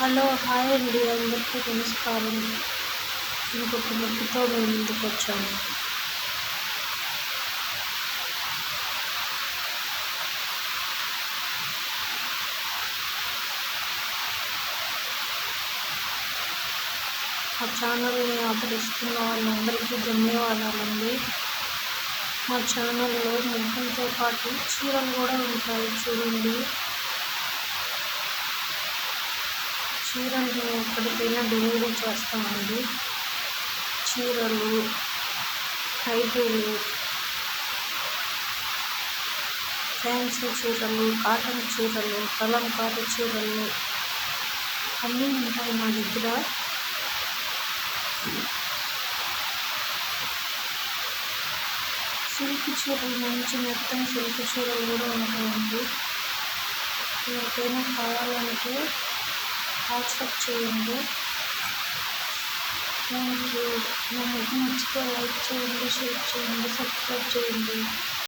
Hello hi అండి, అందరికీ నమస్కారం. ఇంకొక ముక్కుతో మేము ముందుకు వచ్చాము. మా ఛానల్ని ఆదరిస్తున్న వాళ్ళందరికీ ధన్యవాదాలండి. మా ఛానల్లో ముగ్గులతో పాటు చీరలు కూడా ఉంటాయి చూడండి. చీరలు ఎక్కడికైనా డెలివరీ చేస్తామండి. చీరలు, హైటీలు, ఫ్యాన్సీ చీరలు, కాటన్ చీరలు, కలంకారీ చీరలు అన్నీ ఉంటాయి మా దగ్గర. సిల్క్ చీరలు, మంచి మెత్తని సిల్క్ చీరలు కూడా ఉంటాయండి. ఎవరికైనా కావాలంటే వాట్సాప్ చేయండి. Thank you. నా మీకు నచ్చితే లైక్ చేయండి, షేర్ చేయండి, సబ్స్క్రైబ్ చేయండి.